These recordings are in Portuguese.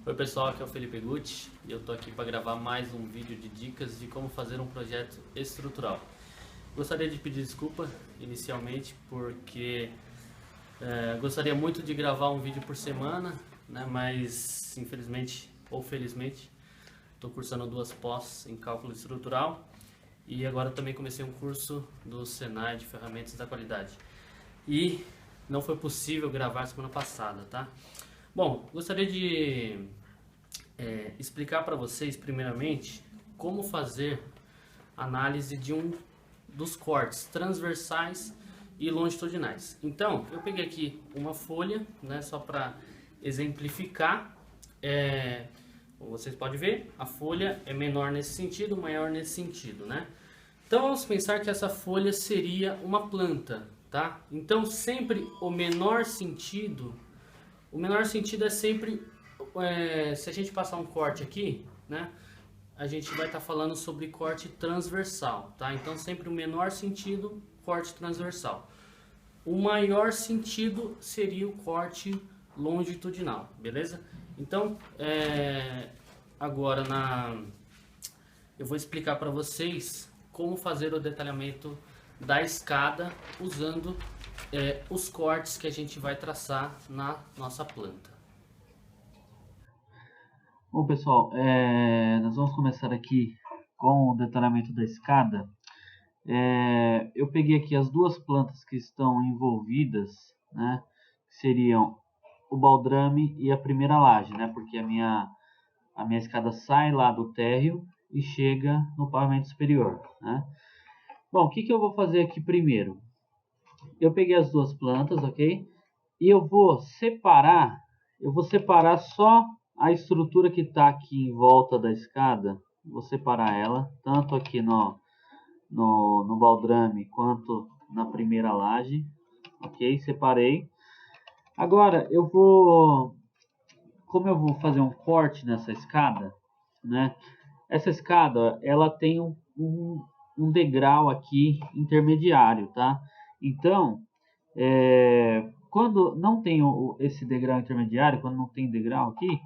Oi pessoal, aqui é o Felipe Gucci e eu tô aqui para gravar mais um vídeo de dicas de como fazer um projeto estrutural. Gostaria de pedir desculpa inicialmente porque gostaria muito de gravar um vídeo por semana, né? Mas infelizmente ou felizmente estou cursando 2 pós em cálculo estrutural e agora também comecei um curso do Senai de ferramentas da qualidade e não foi possível gravar semana passada, tá? Bom, gostaria de explicar para vocês primeiramente como fazer análise de dos cortes transversais e longitudinais. Então, eu peguei aqui uma folha, né, só para exemplificar. Vocês podem ver, a folha é menor nesse sentido, maior nesse sentido, né? Então vamos pensar que essa folha seria uma planta, tá? Então sempre o menor sentido é sempre, se a gente passar um corte aqui, né, a gente vai estar falando sobre corte transversal, tá? Então sempre o menor sentido, corte transversal. O maior sentido seria o corte longitudinal, beleza? Então, agora eu vou explicar para vocês como fazer o detalhamento da escada usando os cortes que a gente vai traçar na nossa planta. Bom pessoal, nós vamos começar aqui com o detalhamento da escada. Eu peguei aqui as duas plantas que estão envolvidas, né, que seriam o baldrame e a primeira laje, né, porque a minha escada sai lá do térreo e chega no pavimento superior, né. Bom, o que eu vou fazer aqui primeiro? Eu peguei as duas plantas, ok? E eu vou separar só a estrutura que está aqui em volta da escada. Vou separar ela, tanto aqui no baldrame quanto na primeira laje, ok? Separei. Agora como eu vou fazer um corte nessa escada, né? Essa escada, ela tem um degrau aqui intermediário, tá? Então, quando não tem esse degrau intermediário, quando não tem degrau aqui,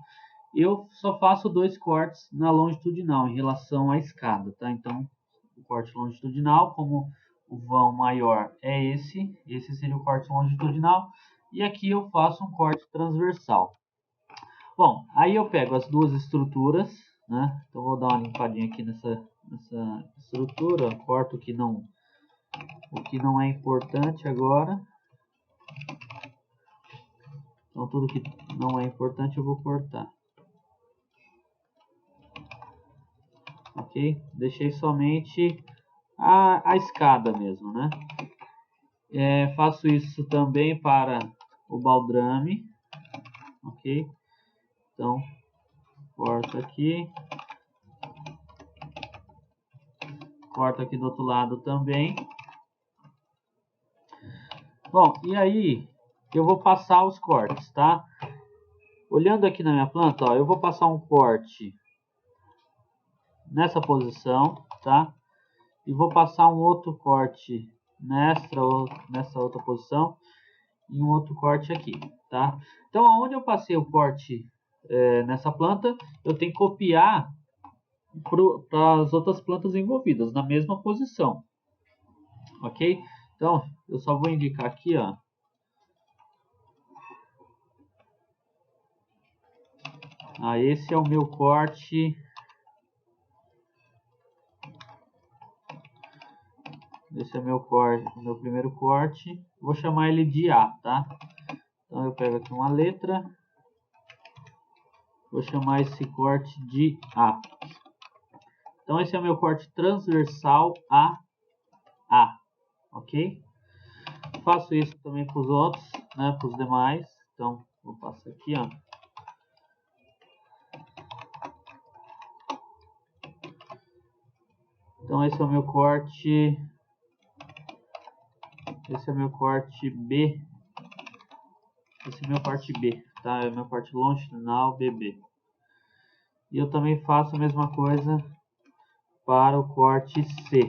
eu só faço 2 cortes na longitudinal em relação à escada, tá? Então, o corte longitudinal, como o vão maior é esse seria o corte longitudinal, e aqui eu faço um corte transversal. Bom, aí eu pego as duas estruturas, né? Então vou dar uma limpadinha aqui nessa estrutura, corto o que não é importante agora. Então tudo que não é importante eu vou cortar. Ok? Deixei somente a escada mesmo, né? Faço isso também para o baldrame. Ok? Então, corto aqui. Corto aqui do outro lado também. Bom, e aí eu vou passar os cortes, tá? Olhando aqui na minha planta, ó, eu vou passar um corte nessa posição, tá? E vou passar um outro corte nessa outra posição e um outro corte aqui, tá? Então, aonde eu passei o corte nessa planta, eu tenho que copiar para as outras plantas envolvidas na mesma posição, ok? Então, eu só vou indicar aqui, ó. Esse é o meu corte. Esse é meu primeiro corte. Vou chamar ele de A, tá? Então eu pego aqui uma letra. Vou chamar esse corte de A. Então esse é o meu corte transversal a A, ok? Faço isso também para os outros, né? Para os demais. Então vou passar aqui, ó. Então esse é o meu corte. Esse é meu corte B. Esse é meu corte B, tá? É o meu corte longitudinal BB. E eu também faço a mesma coisa para o corte C,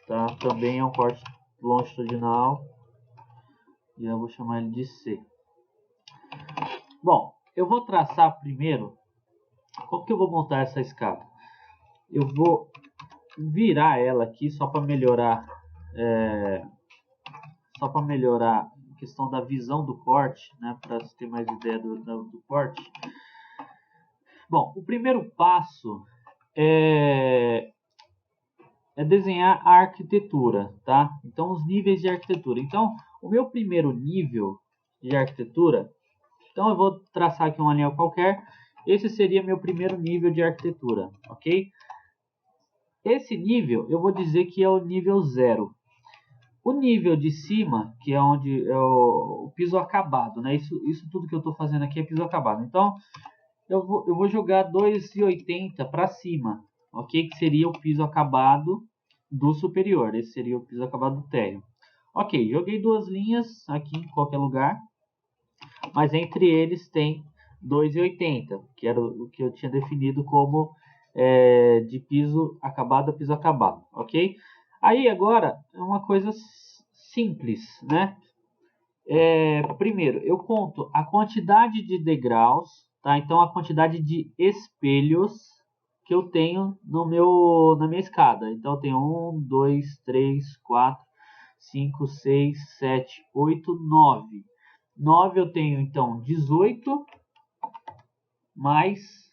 tá? Também é um corte longitudinal. E eu vou chamar ele de C. Bom, eu vou traçar primeiro Como que eu vou montar essa escada? Eu vou virar ela aqui só para melhorar, a questão da visão do corte, né? Para você ter mais ideia do corte. Bom, o primeiro passo é desenhar a arquitetura, tá? Então, os níveis de arquitetura. Então, o meu primeiro nível de arquitetura, então eu vou traçar aqui uma linha qualquer. Esse seria meu primeiro nível de arquitetura, ok? Esse nível eu vou dizer que é o nível 0. O nível de cima, que é onde é o piso acabado, né? Isso tudo que eu estou fazendo aqui é piso acabado. Então, eu vou jogar 2,80 para cima, ok? Que seria o piso acabado do superior. Esse seria o piso acabado do térreo. Ok, joguei duas linhas aqui em qualquer lugar, mas entre eles tem 2,80, que era o que eu tinha definido como de piso acabado a piso acabado, ok? Aí agora é uma coisa simples, né? Primeiro, eu conto a quantidade de degraus, tá? Então a quantidade de espelhos que eu tenho na minha escada. Então eu tenho 1, 2, 3, 4, 5, 6, 7, 8, 9. 9 eu tenho então 18 mais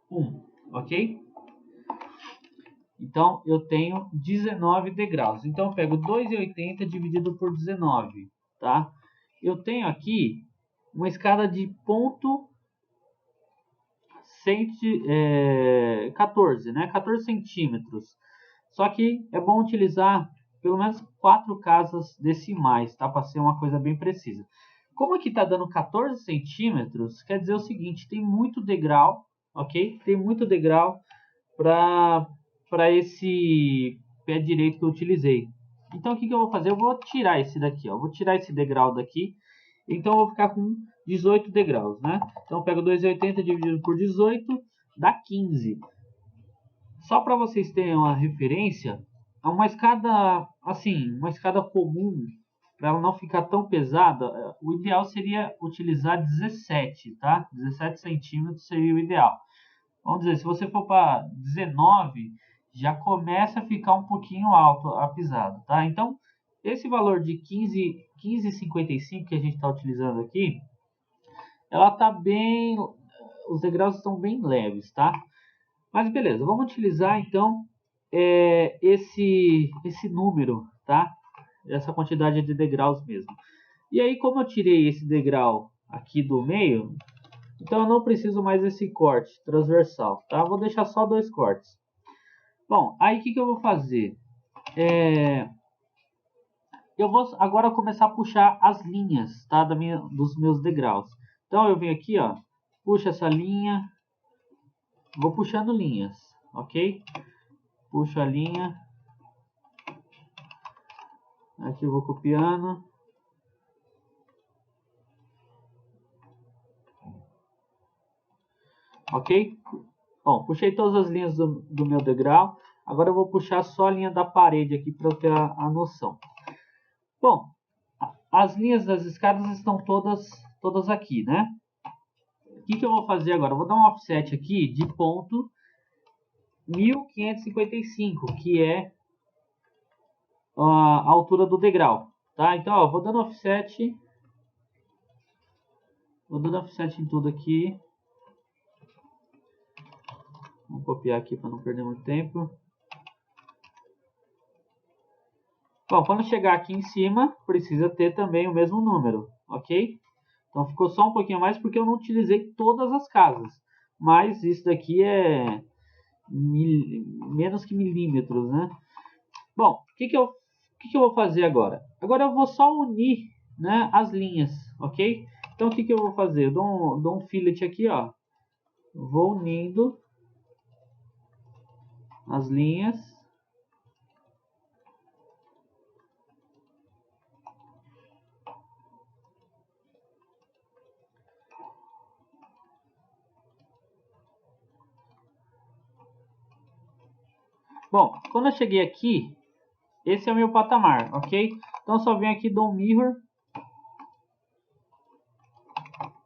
1, ok? Então eu tenho 19 degraus. Então eu pego 2,80 dividido por 19, tá? Eu tenho aqui uma escada de ponto 14, né? 14 centímetros. Só que é bom utilizar pelo menos 4 casas decimais, tá? Para ser uma coisa bem precisa. Como aqui está dando 14 centímetros, quer dizer o seguinte, tem muito degrau, ok? Tem muito degrau para esse pé direito que eu utilizei. Então o que eu vou fazer? Eu vou tirar esse daqui, ó. Eu vou tirar esse degrau daqui. Então eu vou ficar com 18 degraus, né? Então eu pego 2,80 dividido por 18, dá 15. Só para vocês terem uma referência, uma escada assim, uma escada comum, para ela não ficar tão pesada, o ideal seria utilizar 17, tá? 17 centímetros seria o ideal. Vamos dizer, se você for para 19, já começa a ficar um pouquinho alto a pisada, tá? Então, esse valor de 15,55 que a gente está utilizando aqui, ela tá bem, os degraus estão bem leves, tá? Mas beleza, vamos utilizar então esse número, tá? Essa quantidade de degraus mesmo. E aí, como eu tirei esse degrau aqui do meio, então eu não preciso mais desse corte transversal, tá? Vou deixar só 2 cortes. Bom, aí o que eu vou fazer? Eu vou agora começar a puxar as linhas, tá? Dos meus degraus. Então eu venho aqui, ó, puxo essa linha, vou puxando linhas, ok? Puxo a linha, aqui eu vou copiando. Ok? Bom, puxei todas as linhas do meu degrau. Agora eu vou puxar só a linha da parede aqui para eu ter a noção. Bom, as linhas das escadas estão todas aqui, né? O que eu vou fazer agora? Eu vou dar um offset aqui de ponto 1555, que é a altura do degrau, tá? Então, ó, vou dando offset em tudo aqui. Vamos copiar aqui para não perder muito tempo. Bom, quando chegar aqui em cima, precisa ter também o mesmo número, ok? Então ficou só um pouquinho mais porque eu não utilizei todas as casas. Mas isso daqui é menos que milímetros, né? Bom, o que eu vou fazer agora? Agora eu vou só unir, né, as linhas, ok? Então o que eu vou fazer? Eu dou um fillet aqui, ó. Vou unindo as linhas. Bom, quando eu cheguei aqui, esse é o meu patamar, ok? Então só venho aqui, dou um mirror.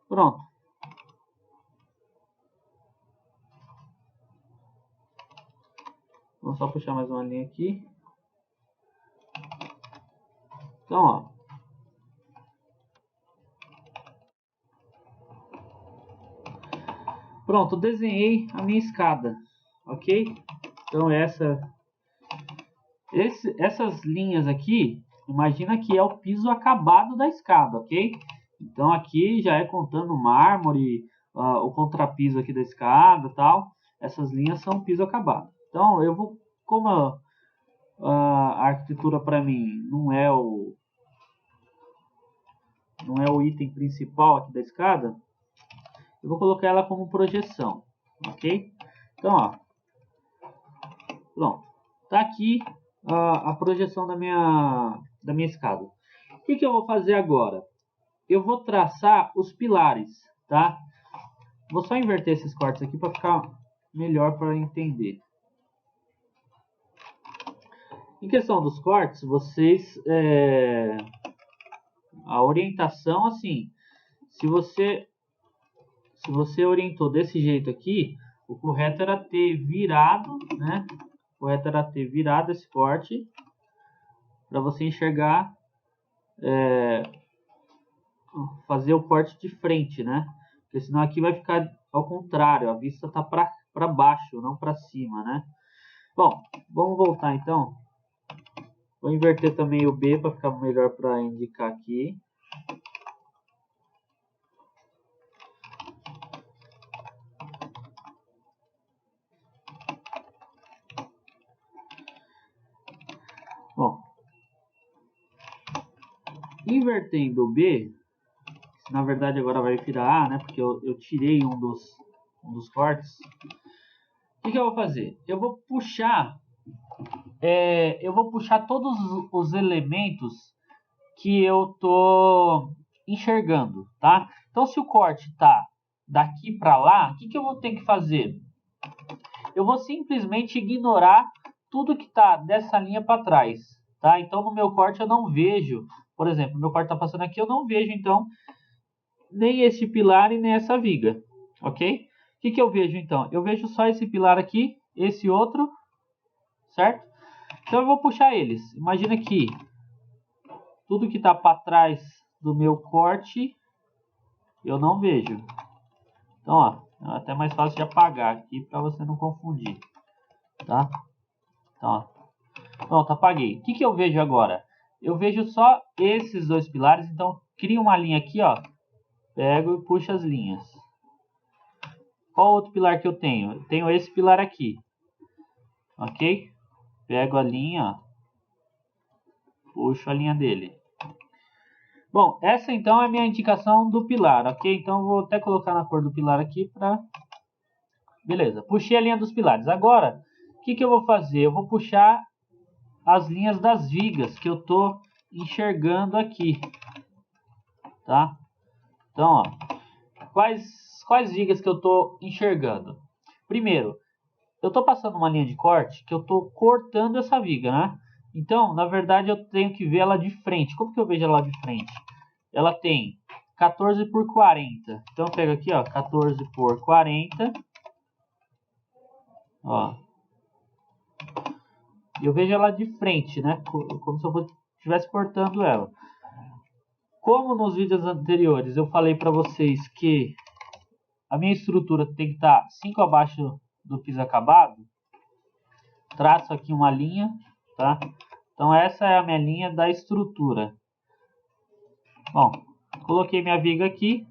Pronto. Vamos só puxar mais uma linha aqui. Então, ó. Pronto, desenhei a minha escada, ok? Então essas linhas aqui, imagina que é o piso acabado da escada, ok? Então aqui já é contando o mármore, o contrapiso aqui da escada, tal. Essas linhas são o piso acabado. Então eu vou, como a arquitetura para mim não é o item principal aqui da escada, eu vou colocar ela como projeção, ok? Então, ó, pronto, tá aqui a projeção da minha escada. O que eu vou fazer agora? Eu vou traçar os pilares, tá? Vou só inverter esses cortes aqui para ficar melhor para entender. Em questão dos cortes, vocês a orientação, assim, se você orientou desse jeito aqui, o correto era ter virado, né? O correto era ter virado esse corte para você enxergar, fazer o corte de frente, né? Porque senão aqui vai ficar ao contrário, a vista tá para baixo, não para cima, né? Bom, vamos voltar então. Vou inverter também o B para ficar melhor para indicar aqui. Bom, invertendo o B, na verdade agora vai virar A, né? Porque eu tirei um dos cortes. O que eu vou fazer? Eu vou puxar todos os elementos que eu tô enxergando, tá? Então, se o corte tá daqui para lá, o que eu vou ter que fazer? Eu vou simplesmente ignorar tudo que tá dessa linha para trás, tá? Então, no meu corte eu não vejo, por exemplo, meu corte tá passando aqui, eu não vejo, então, nem esse pilar e nem essa viga, ok? O que eu vejo, então? Eu vejo só esse pilar aqui, esse outro, certo? Então, eu vou puxar eles. Imagina que tudo que está para trás do meu corte, eu não vejo. Então, ó, é até mais fácil de apagar aqui para você não confundir, tá? Então, ó, pronto, apaguei. O que eu vejo agora? Eu vejo só esses dois pilares, então cria uma linha aqui, ó. Pego e puxo as linhas. Qual outro pilar que eu tenho? Eu tenho esse pilar aqui, ok? Pego a linha, ó, puxo a linha dele. Bom, essa então é a minha indicação do pilar, ok? Então eu vou até colocar na cor do pilar aqui para... Beleza, puxei a linha dos pilares. Agora, o que eu vou fazer? Eu vou puxar as linhas das vigas que eu estou enxergando aqui, tá? Então, ó, quais vigas que eu estou enxergando? Primeiro, eu estou passando uma linha de corte que eu estou cortando essa viga, né? Então, na verdade, eu tenho que ver ela de frente. Como que eu vejo ela de frente? Ela tem 14 por 40. Então, eu pego aqui, ó, 14 por 40. Ó. E eu vejo ela de frente, né? Como se eu estivesse cortando ela. Como nos vídeos anteriores eu falei para vocês que a minha estrutura tem que estar 5 abaixo do piso acabado, traço aqui uma linha, tá? Então essa é a minha linha da estrutura. Bom, coloquei minha viga aqui.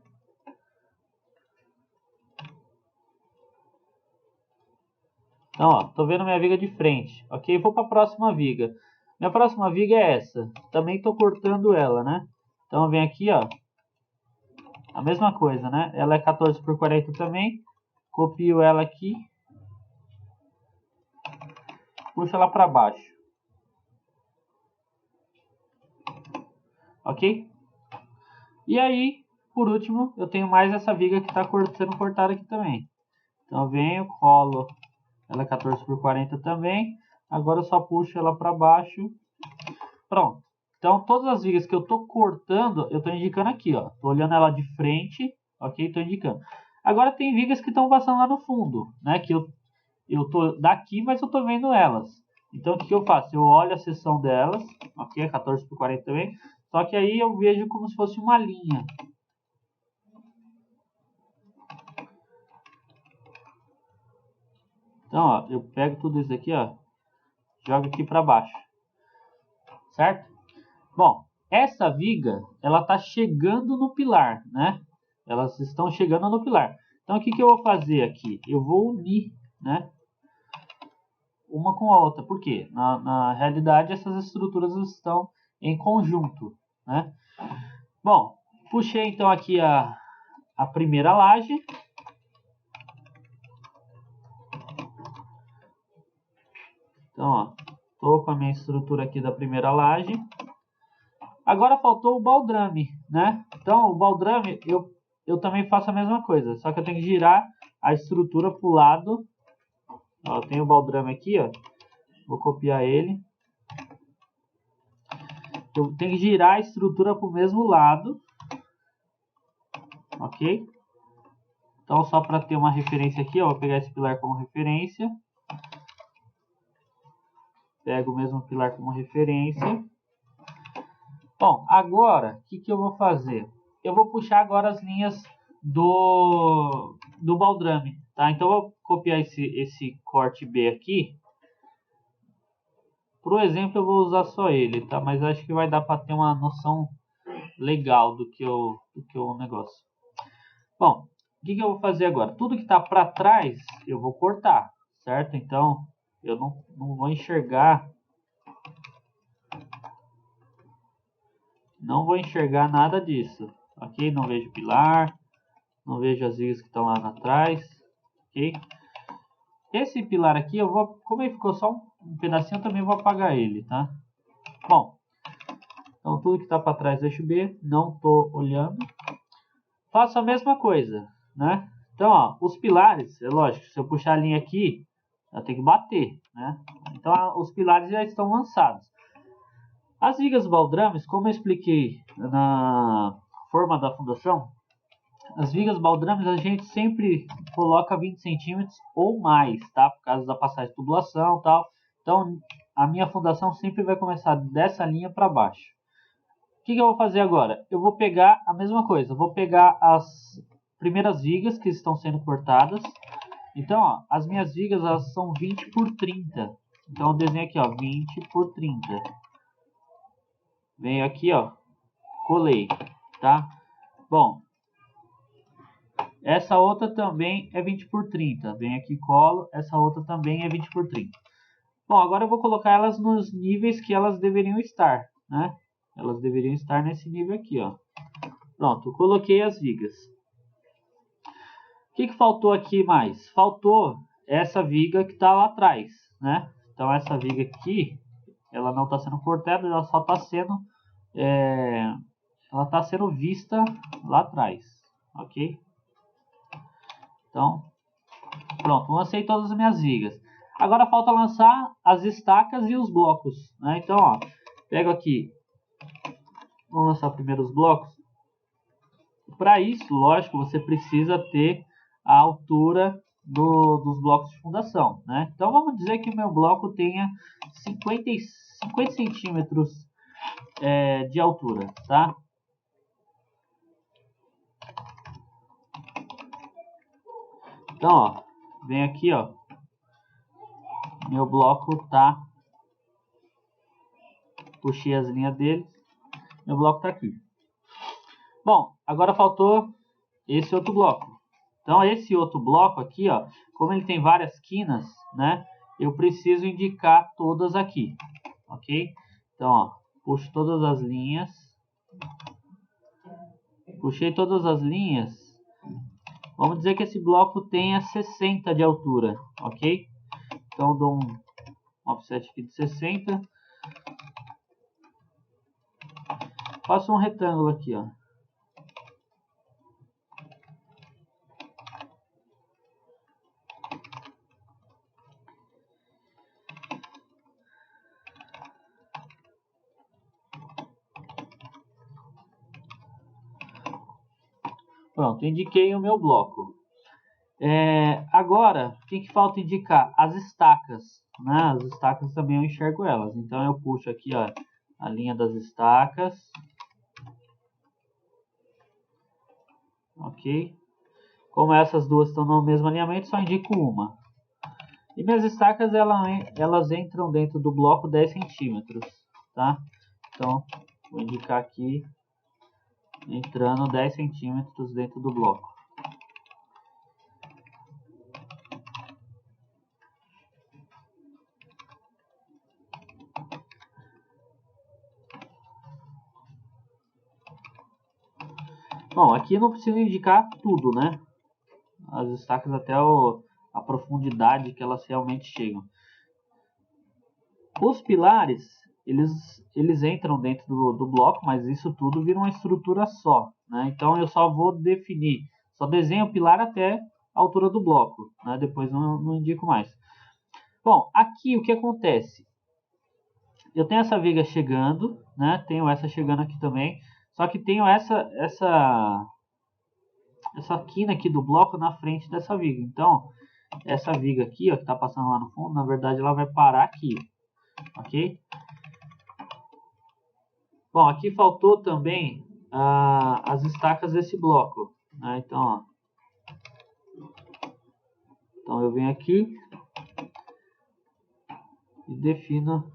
Então, ó, tô vendo minha viga de frente, ok? Vou para a próxima viga. Minha próxima viga é essa. Também tô cortando ela, né? Então eu venho aqui, ó. A mesma coisa, né? Ela é 14 por 40 também. Copio ela aqui. Puxo ela para baixo. Ok? E aí, por último, eu tenho mais essa viga que está sendo cortada aqui também. Então eu venho, colo. Ela é 14 por 40 também. Agora eu só puxo ela para baixo. Pronto. Então todas as vigas que eu estou cortando, eu estou indicando aqui, ó. Estou olhando ela de frente, ok? Estou indicando. Agora tem vigas que estão passando lá no fundo, né? Que eu tô daqui, mas eu tô vendo elas. Então o que eu faço? Eu olho a seção delas, ok? 14 por 40 também. Só que aí eu vejo como se fosse uma linha. Então, ó, eu pego tudo isso aqui, ó, jogo aqui para baixo, certo? Bom, essa viga, ela tá chegando no pilar, né? Elas estão chegando no pilar. Então, o que eu vou fazer aqui? Eu vou unir, né, uma com a outra. Por quê? Na realidade, essas estruturas estão em conjunto, né? Bom, puxei então aqui a primeira laje. Então, ó, tô com a minha estrutura aqui da primeira laje. Agora faltou o baldrame, né? Então, o baldrame, eu também faço a mesma coisa, só que eu tenho que girar a estrutura para o lado. Ó, eu tenho o baldrame aqui, ó. Vou copiar ele. Eu tenho que girar a estrutura para o mesmo lado. Ok? Então, só para ter uma referência aqui, ó, vou pegar esse pilar como referência. Pego o mesmo pilar como referência. Bom, agora, o que eu vou fazer? Eu vou puxar agora as linhas do baldrame, tá? Então, eu vou copiar esse corte B aqui. Para o exemplo, eu vou usar só ele, tá? Mas acho que vai dar para ter uma noção legal do que o negócio. Bom, o que eu vou fazer agora? Tudo que está para trás, eu vou cortar, certo? Então, eu não vou enxergar... Não vou enxergar nada disso, ok? Não vejo pilar, não vejo as vigas que estão lá atrás, ok? Esse pilar aqui, eu vou, como ele ficou só um pedacinho, eu também vou apagar ele, tá? Bom, então tudo que está para trás do eixo B, não estou olhando. Faço a mesma coisa, né? Então, ó, os pilares, é lógico, se eu puxar a linha aqui, eu tenho que bater, né? Então, os pilares já estão lançados. As vigas baldrames, como eu expliquei na forma da fundação, as vigas baldrames a gente sempre coloca 20 centímetros ou mais, tá? Por causa da passagem de tubulação e tal. Então, a minha fundação sempre vai começar dessa linha para baixo. O que eu vou fazer agora? Eu vou pegar a mesma coisa. Eu vou pegar as primeiras vigas que estão sendo cortadas. Então, ó, as minhas vigas elas são 20 por 30. Então, eu desenho aqui, ó, 20 por 30. Venho aqui, ó, colei, tá? Bom, essa outra também é 20 por 30. Vem aqui, colo. Essa outra também é 20 por 30. Bom, agora eu vou colocar elas nos níveis que elas deveriam estar, né? Elas deveriam estar nesse nível aqui, ó. Pronto, coloquei as vigas. O que faltou aqui mais? Faltou essa viga que está lá atrás, né? Então essa viga aqui, ela não está sendo cortada, ela só está sendo, ela está sendo vista lá atrás, ok? Então, pronto, lancei todas as minhas vigas. Agora falta lançar as estacas e os blocos, né? Então, ó, pego aqui, vou lançar primeiro os blocos. Para isso, lógico, você precisa ter a altura dos blocos de fundação, né? Então vamos dizer que o meu bloco tenha 50 centímetros de altura, tá? Então, ó, vem aqui, ó, meu bloco tá, puxei as linhas dele, meu bloco tá aqui. Bom, agora faltou esse outro bloco. Então, esse outro bloco aqui, ó, como ele tem várias quinas, né, eu preciso indicar todas aqui, ok? Então, ó, puxo todas as linhas. Puxei todas as linhas. Vamos dizer que esse bloco tenha 60 de altura, ok? Então, eu dou um offset aqui de 60. Faço um retângulo aqui, ó. Pronto, indiquei o meu bloco. Agora, o que falta indicar? As estacas, né? As estacas também eu enxergo elas. Então eu puxo aqui, ó, a linha das estacas. Ok? Como essas duas estão no mesmo alinhamento, só indico uma. E minhas estacas, elas entram dentro do bloco 10 centímetros, tá? Então, vou indicar aqui, entrando 10 centímetros dentro do bloco. Bom, aqui não preciso indicar tudo, né? As estacas até a profundidade que elas realmente chegam. Os pilares, eles entram dentro do bloco, mas isso tudo vira uma estrutura só, né? Então eu só vou definir, só desenho o pilar até a altura do bloco, né? Depois não indico mais. Bom, aqui o que acontece? Eu tenho essa viga chegando, né? Tenho essa chegando aqui também, só que tenho essa quina aqui do bloco na frente dessa viga. Então, essa viga aqui, ó, que está passando lá no fundo, na verdade ela vai parar aqui, ok? Bom, aqui faltou também as estacas desse bloco, né? Então, ó, então eu venho aqui e defino,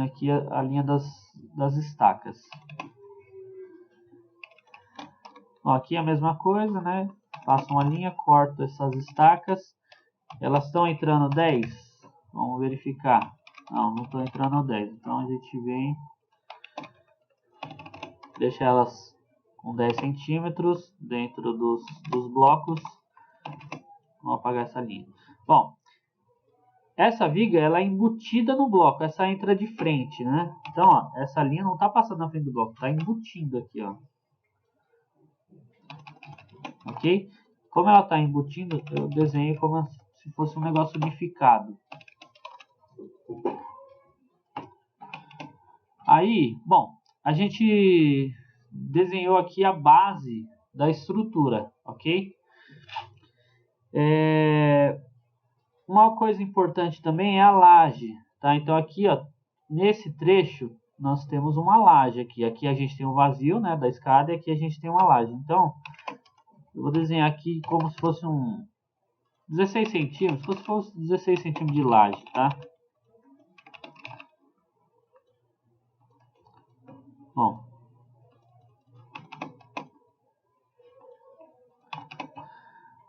aqui a linha das estacas. Ó, aqui é a mesma coisa, né? Faço uma linha, corto essas estacas. Elas estão entrando 10? Vamos verificar. Não estão entrando 10. Então a gente vem, deixa elas com 10 centímetros dentro dos blocos. Vamos apagar essa linha. Bom, essa viga ela é embutida no bloco. Essa entra de frente, né? Então, ó, essa linha não está passando na frente do bloco, está embutindo aqui, ó. Ok? Como ela está embutindo, eu desenho como se fosse um negócio unificado. Aí, bom, a gente desenhou aqui a base da estrutura, ok? Uma coisa importante também é a laje, tá? Então aqui, ó, nesse trecho, nós temos uma laje aqui. Aqui a gente tem um vazio, né, da escada, e aqui a gente tem uma laje. Então, eu vou desenhar aqui como se fosse um 16 centímetros, como se fosse 16 centímetros de laje, tá?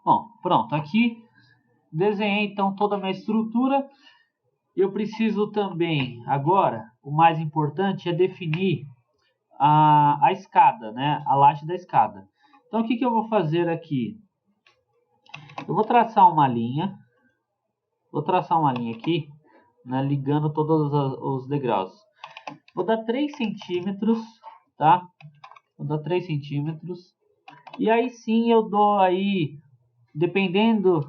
Bom, pronto. Aqui desenhei então toda a minha estrutura. Eu preciso também, agora, o mais importante é definir a escada, né? A laje da escada. Então, o que eu vou fazer aqui? Eu vou traçar uma linha. Vou traçar uma linha aqui, né, ligando todos os degraus. Vou dar 3 centímetros, tá? Vou dar 3 centímetros. E aí sim eu dou aí, dependendo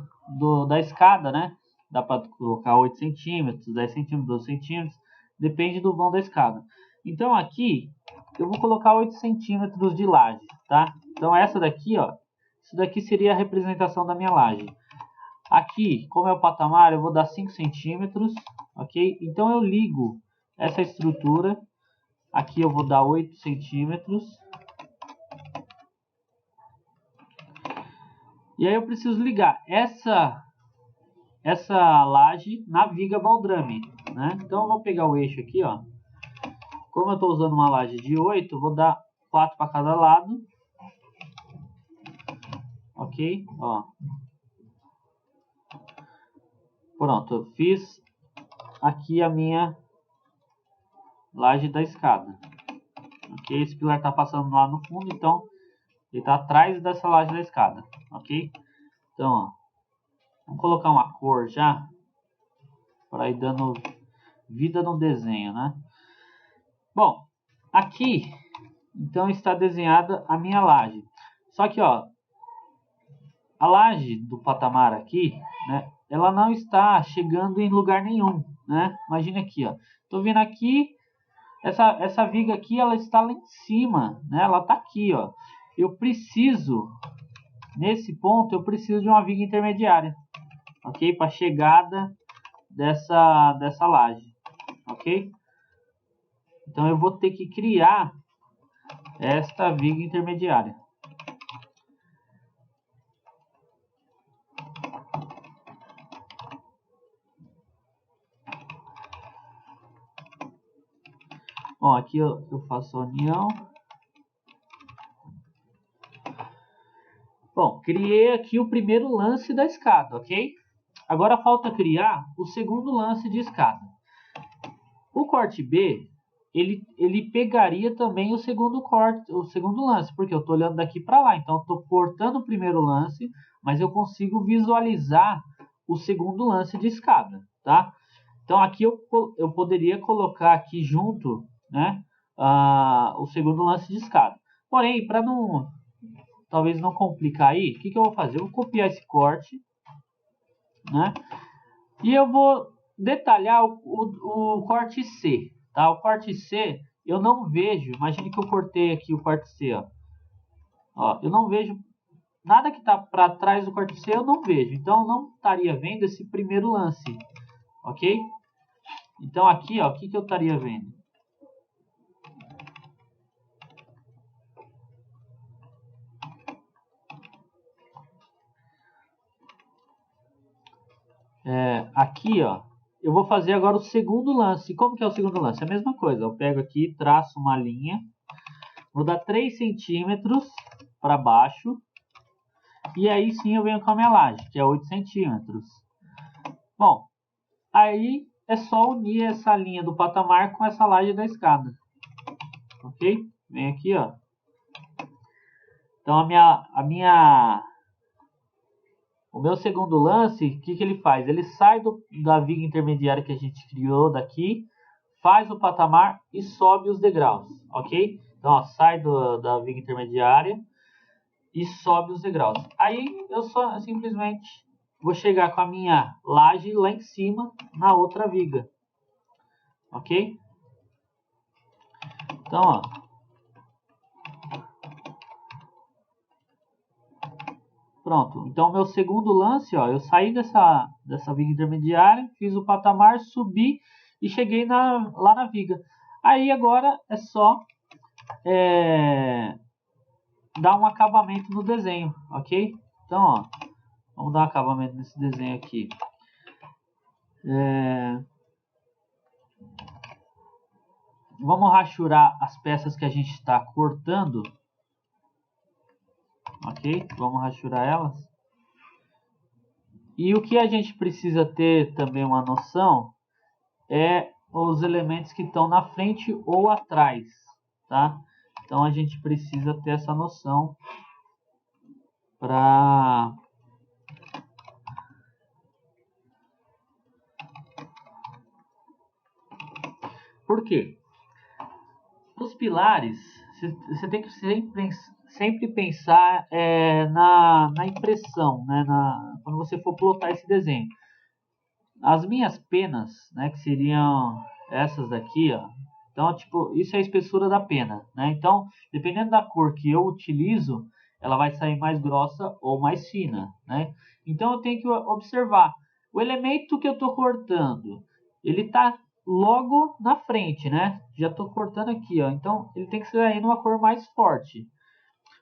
da escada, né? Dá para colocar 8 centímetros, 10 centímetros, 12 centímetros. Depende do vão da escada. Então aqui eu vou colocar 8 centímetros de laje, tá? Então essa daqui, ó. Isso daqui seria a representação da minha laje. Aqui, como é o patamar, eu vou dar 5 centímetros, ok? Então eu ligo essa estrutura. Aqui eu vou dar 8 centímetros. E aí eu preciso ligar essa laje na viga baldrame, né? Então eu vou pegar o eixo aqui, ó. Como eu estou usando uma laje de 8, eu vou dar 4 para cada lado. Ok? Ó. Pronto, eu fiz aqui a minha laje da escada. Ok? Esse pilar está passando lá no fundo, então ele está atrás dessa laje da escada. Ok? Então, ó, vamos colocar uma cor já para ir dando vida no desenho, né? Bom, aqui então está desenhada a minha laje. Só que, ó, a laje do patamar aqui, né? Ela não está chegando em lugar nenhum, né? Imagina aqui, ó. Tô vindo aqui, essa viga aqui, ela está lá em cima, né? Ela está aqui, ó. Eu preciso, nesse ponto, eu preciso de uma viga intermediária, ok? Para chegada dessa laje, ok? Então eu vou ter que criar esta viga intermediária. Bom, aqui eu faço a união. Bom, criei aqui o primeiro lance da escada, ok? Agora falta criar o segundo lance de escada. O corte B, ele pegaria também o segundo lance, porque eu estou olhando daqui para lá. Então, eu estou cortando o primeiro lance, mas eu consigo visualizar o segundo lance de escada, tá? Então, aqui eu poderia colocar aqui junto, né, o segundo lance de escada. Porém, para talvez não complicar aí, o que eu vou fazer? Eu vou copiar esse corte, né? E eu vou detalhar o corte C, tá? O corte C, eu não vejo, imagine que eu cortei aqui o corte C, ó, eu não vejo nada que está para trás do corte C, eu não vejo. Então, eu não estaria vendo esse primeiro lance, ok? Então, aqui, ó, o que eu estaria vendo? Aqui, ó, eu vou fazer agora o segundo lance. Como que é o segundo lance? É a mesma coisa. Eu pego aqui, traço uma linha, vou dar 3 centímetros para baixo, e aí sim eu venho com a minha laje, que é 8 centímetros. Bom, aí é só unir essa linha do patamar com essa laje da escada. Ok? Vem aqui, ó. Então o meu segundo lance, o que ele faz? Ele sai da viga intermediária que a gente criou daqui, faz o patamar e sobe os degraus, ok? Então, ó, sai da viga intermediária e sobe os degraus. Aí eu só simplesmente vou chegar com a minha laje lá em cima na outra viga, ok? Então, ó. Pronto, então meu segundo lance, ó, eu saí dessa viga intermediária, fiz o patamar, subi e cheguei lá na viga. Aí agora é só dar um acabamento no desenho, ok? Então, ó, vamos dar um acabamento nesse desenho aqui. Vamos rachurar as peças que a gente está cortando, ok? Vamos rachurar elas. E o que a gente precisa ter também uma noção é os elementos que estão na frente ou atrás, tá? Então a gente precisa ter essa noção para Por quê? Os pilares, você tem que sempre pensar na impressão, né? Quando você for plotar esse desenho. As minhas penas, né, que seriam essas daqui, ó. Então, tipo, isso é a espessura da pena, né? Então, dependendo da cor que eu utilizo, ela vai sair mais grossa ou mais fina, né? Então, eu tenho que observar. O elemento que eu estou cortando, ele está logo na frente, né? Já estou cortando aqui, ó. Então, ele tem que sair numa cor mais forte.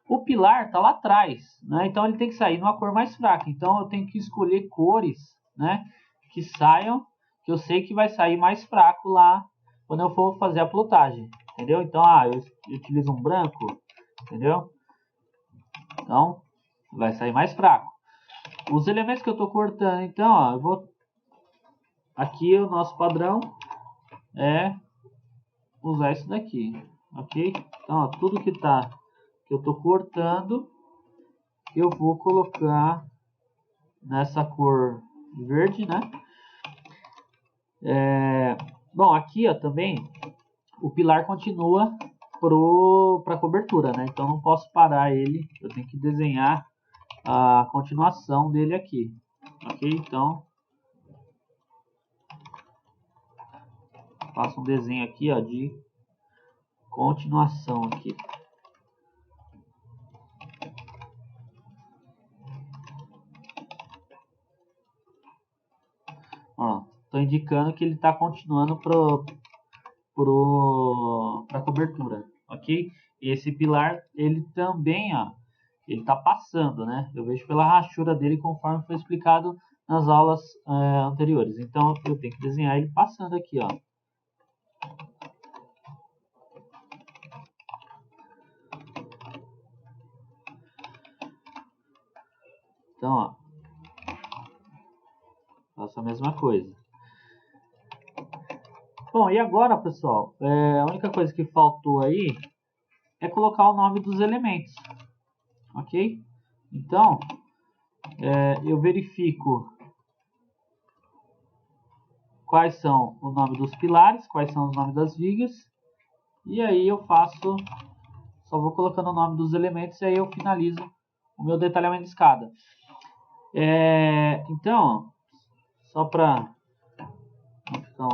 O pilar está lá atrás, né? Então, ele tem que sair numa cor mais fraca. Então, eu tenho que escolher cores, né, que saiam, que eu sei que vai sair mais fraco lá quando eu for fazer a plotagem, entendeu? Então, eu utilizo um branco, entendeu? Então, vai sair mais fraco. Os elementos que eu estou cortando, então, ó, eu vou... Aqui o nosso padrão é usar isso daqui, ok? Então, ó, tudo que eu estou cortando, eu vou colocar nessa cor verde, né? Bom, aqui, ó, também o pilar continua para cobertura, né? Então não posso parar ele, eu tenho que desenhar a continuação dele aqui, ok? Então faço um desenho aqui, ó, de continuação aqui. Estou indicando que ele está continuando para a cobertura, ok? Esse pilar, ele também, ó, ele está passando, né? Eu vejo pela rachura dele conforme foi explicado nas aulas anteriores. Então, eu tenho que desenhar ele passando aqui, ó. Então, ó, faço a mesma coisa. Bom, e agora, pessoal, a única coisa que faltou aí é colocar o nome dos elementos, ok? Então, eu verifico quais são o nome dos pilares, quais são os nomes das vigas, e aí eu faço, só vou colocando o nome dos elementos e aí eu finalizo o meu detalhamento de escada. Então, só para não ficar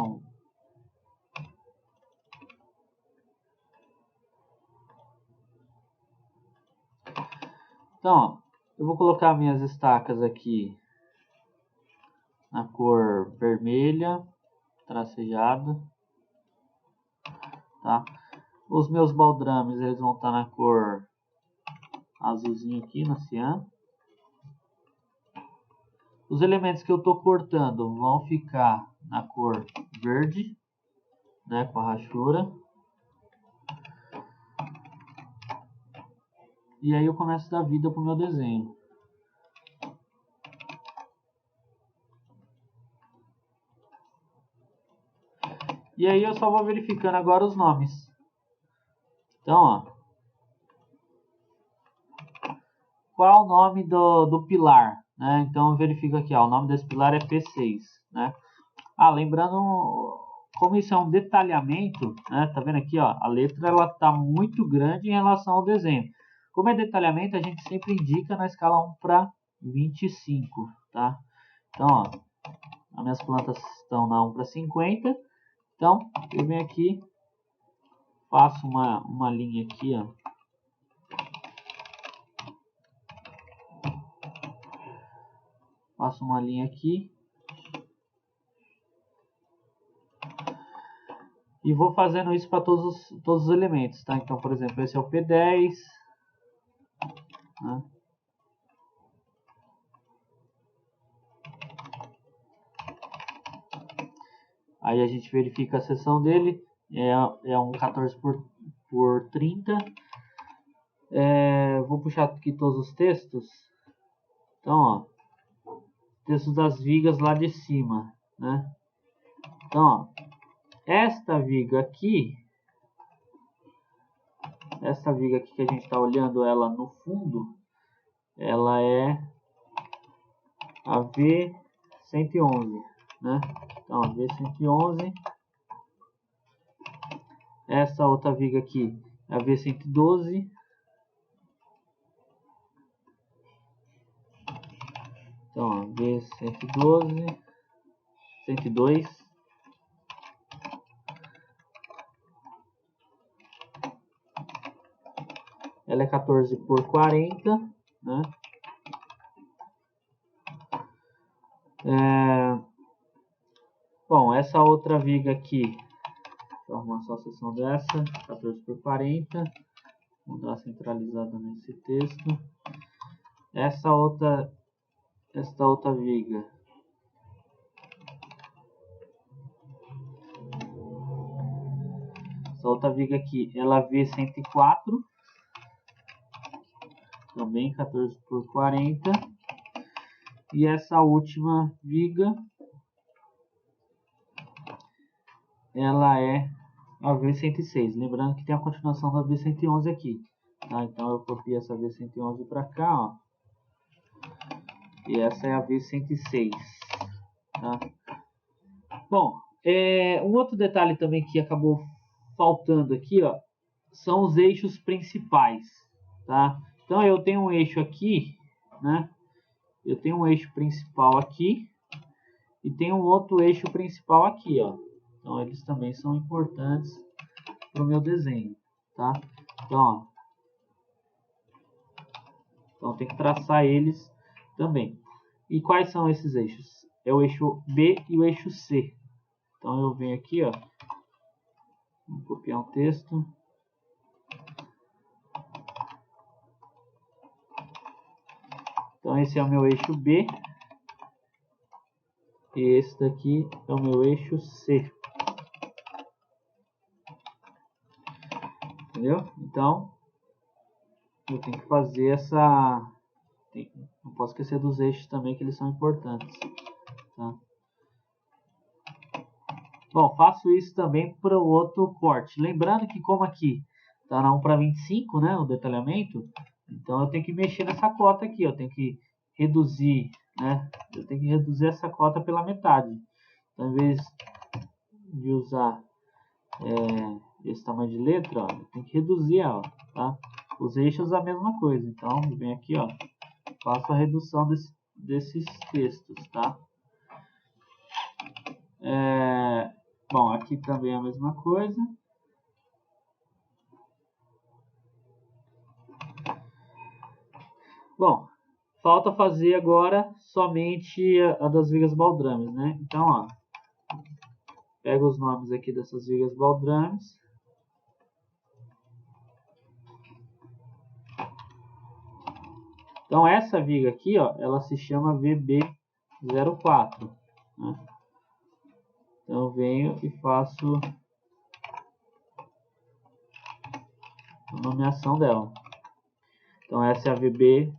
Então, ó, eu vou colocar minhas estacas aqui na cor vermelha, tracejada, tá? Os meus baldrames, eles vão estar na cor azulzinho aqui, na cian. Os elementos que eu estou cortando vão ficar na cor verde, né, com a rachura. E aí eu começo a dar vida para o meu desenho. E aí eu só vou verificando agora os nomes. Então, ó, qual é o nome do pilar? Né? Então eu verifico aqui, ó, o nome desse pilar é P6. Né? Lembrando, como isso é um detalhamento, né? Tá vendo aqui, ó, a letra ela tá muito grande em relação ao desenho. Como é detalhamento, a gente sempre indica na escala 1 para 25, tá? Então, ó, as minhas plantas estão na 1 para 50. Então, eu venho aqui, faço uma linha aqui, ó. Faço uma linha aqui. E vou fazendo isso para todos os elementos, tá? Então, por exemplo, esse é o P10. Né? Aí a gente verifica a seção dele, é um 14 por 30. Vou puxar aqui todos os textos. Então, ó, textos das vigas lá de cima, né? Então, ó, esta viga aqui que a gente está olhando ela no fundo, ela é a V111, né? Então, a V111. Essa outra viga aqui é a V112. Então, ó, V112, 102. Ela é 14 por 40, né? Bom, essa outra viga aqui, deixa eu arrumar só a seção dessa, 14 por 40. Vou dar uma centralizada nesse texto. Esta outra viga, essa outra viga aqui, ela V104. Também 14 por 40. E essa última viga, ela é a V106. Lembrando que tem a continuação da V111 aqui. Tá? Então eu copio essa V111 para cá, ó. E essa é a V106. Tá? Bom, um outro detalhe também que acabou faltando aqui, ó, são os eixos principais. Tá? Então eu tenho um eixo aqui, né? Eu tenho um eixo principal aqui e tenho um outro eixo principal aqui, ó. Então eles também são importantes para o meu desenho, tá? Então, ó. Então tem que traçar eles também. E quais são esses eixos? É o eixo B e o eixo C. Então eu venho aqui, ó. Vou copiar um texto. Então esse é o meu eixo B. E esse daqui é o meu eixo C. Entendeu? Então eu tenho que fazer essa... Não posso esquecer dos eixos também, que eles são importantes. Tá? Bom, faço isso também para o outro corte. Lembrando que como aqui está na 1:25, né, o detalhamento, então eu tenho que mexer nessa cota aqui, eu tenho que reduzir, né? Eu tenho que reduzir essa cota pela metade. Então, em vez de usar esse tamanho de letra, ó, eu tenho que reduzir ela, tá? Os eixos a mesma coisa. Então, vem aqui, ó, faço a redução desses textos, tá? Bom, aqui também é a mesma coisa. Bom, falta fazer agora somente a das vigas baldrames, né? Então, ó, pega os nomes aqui dessas vigas baldrames. Então, essa viga aqui, ó, ela se chama VB04, né? Então, eu venho e faço a nomeação dela. Então, essa é a VB4,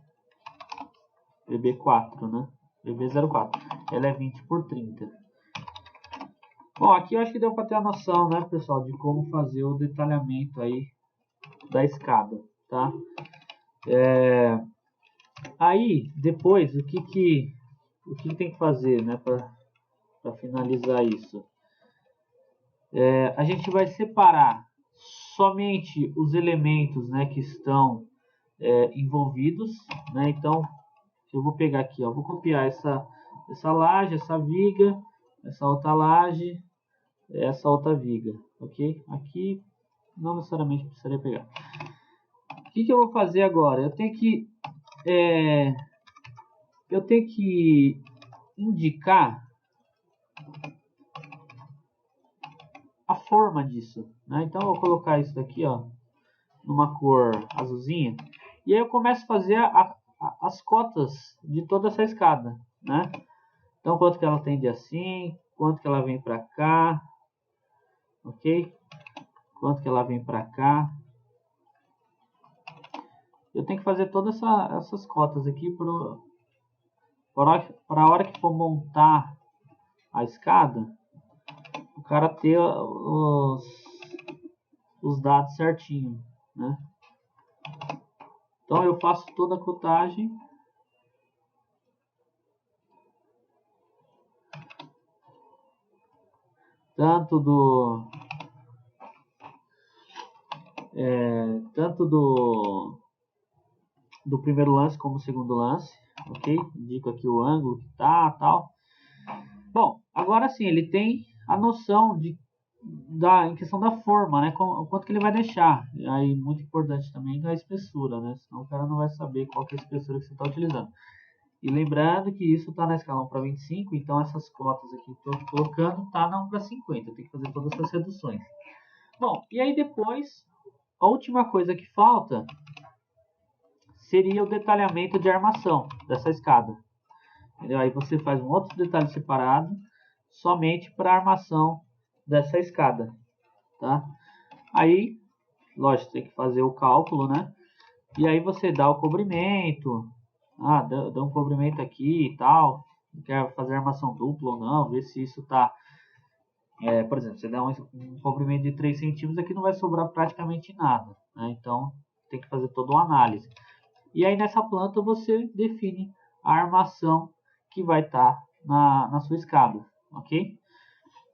né? VB04. Ela é 20×30. Bom, aqui eu acho que deu para ter a noção, né, pessoal, de como fazer o detalhamento aí da escada, tá? Aí, depois, o que tem que fazer, né, para finalizar isso? A gente vai separar somente os elementos, né, que estão envolvidos, né? Então, eu vou pegar aqui, ó, vou copiar essa laje, essa viga, essa outra laje, essa outra viga, ok? Aqui não necessariamente precisaria pegar. O que eu vou fazer agora? Eu tenho que indicar a forma disso, né? Então eu vou colocar isso daqui, ó, numa cor azulzinha, e aí eu começo a fazer as cotas de toda essa escada, né? Então quanto que ela tende assim, quanto que ela vem para cá, ok? Quanto que ela vem para cá. Eu tenho que fazer todas essas cotas aqui para a hora que for montar a escada, o cara ter os dados certinho, né? Então eu faço toda a cotagem. Tanto do primeiro lance como do segundo lance, ok? Indico aqui o ângulo que tá, tal. Bom, agora sim, ele tem a noção em questão da forma, né? Quanto que ele vai deixar. Aí, muito importante também a espessura, né? Senão o cara não vai saber qual que é a espessura que você está utilizando. E lembrando que isso está na escala 1:25, então essas cotas aqui que eu estou colocando tá na 1:50. Eu tenho que fazer todas essas reduções. Bom, e aí depois, a última coisa que falta seria o detalhamento de armação dessa escada. Entendeu? Aí você faz um outro detalhe separado somente para a armação dessa escada, tá? Aí, lógico, tem que fazer o cálculo, né? E aí você dá o cobrimento, dá um cobrimento aqui e tal, quer fazer armação dupla ou não, ver se isso tá... por exemplo, você dá um comprimento de 3 centímetros, aqui não vai sobrar praticamente nada, né? Então, tem que fazer toda uma análise. E aí, nessa planta, você define a armação que vai estar na sua escada, ok?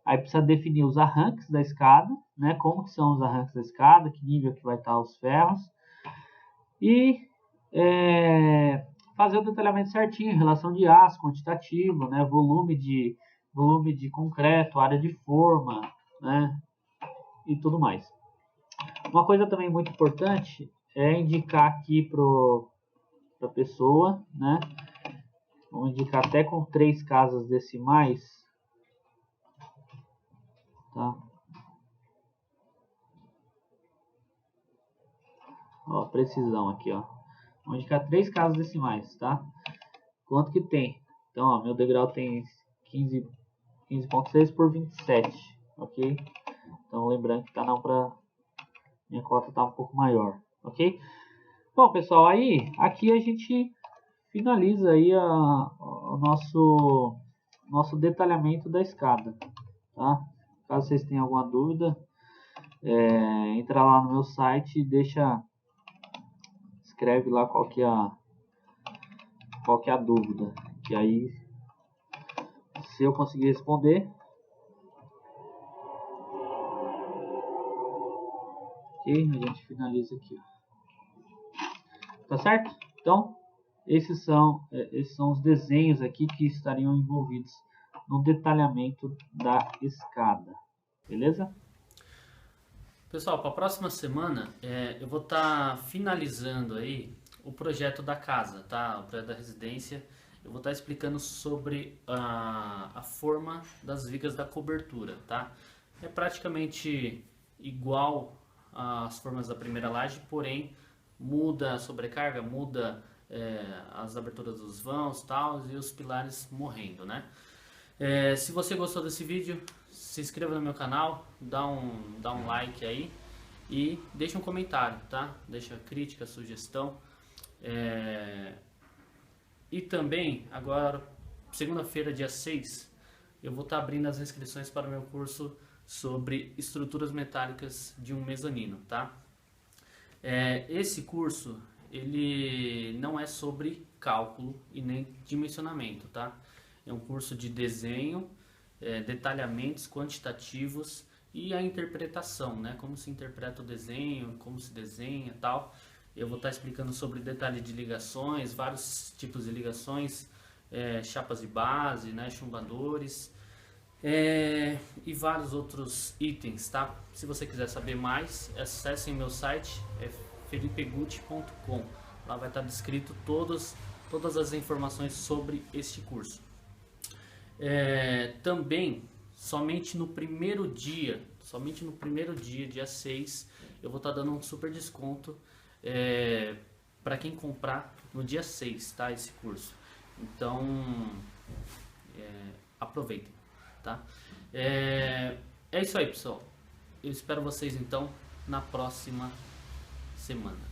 Aí precisa definir os arranques da escada, né? Como que são os arranques da escada, que nível que vai estar os ferros. E fazer o detalhamento certinho, relação de aço, quantitativo, né? Volume de concreto, área de forma, né? E tudo mais. Uma coisa também muito importante é indicar aqui para a pessoa, né? Vamos indicar até com 3 casas decimais, tá? Ó, precisão aqui, ó. Vamos indicar 3 casas decimais, tá? Quanto que tem? Então, ó, meu degrau tem 15,6 por 27, ok? Então, lembrando que tá não para minha cota tá um pouco maior, ok? Bom, pessoal, aí aqui a gente finaliza aí o nosso detalhamento da escada, tá? Caso vocês tenham alguma dúvida, entra lá no meu site e escreve lá qual que é a dúvida, que aí se eu conseguir responder, ok, a gente finaliza aqui, tá certo? Então esses são os desenhos aqui que estariam envolvidos no detalhamento da escada, beleza? Pessoal, para a próxima semana eu vou estar finalizando aí o projeto da casa, tá? O projeto da residência. Eu vou estar explicando sobre a forma das vigas da cobertura, tá? É praticamente igual às formas da primeira laje, porém muda a sobrecarga, muda as aberturas dos vãos, tal, e os pilares morrendo, né? Se você gostou desse vídeo, se inscreva no meu canal, dá um like aí e deixa um comentário, tá? Deixa crítica, sugestão. E também, agora, segunda-feira, dia 6, eu vou estar abrindo as inscrições para o meu curso sobre estruturas metálicas de um mezanino, tá? Esse curso, ele não é sobre cálculo e nem dimensionamento, tá? É um curso de desenho, detalhamentos quantitativos e a interpretação, né? Como se interpreta o desenho, como se desenha e tal. Eu vou estar explicando sobre detalhe de ligações, vários tipos de ligações, chapas de base, né? Chumbadores e vários outros itens, tá? Se você quiser saber mais, acesse meu site, felipegucci.com. Lá vai estar descrito todas as informações sobre este curso. Também, somente no primeiro dia, dia 6, eu vou estar dando um super desconto para quem comprar no dia 6, tá? Esse curso. Então, aproveitem, tá? É isso aí, pessoal. Eu espero vocês então na próxima semana.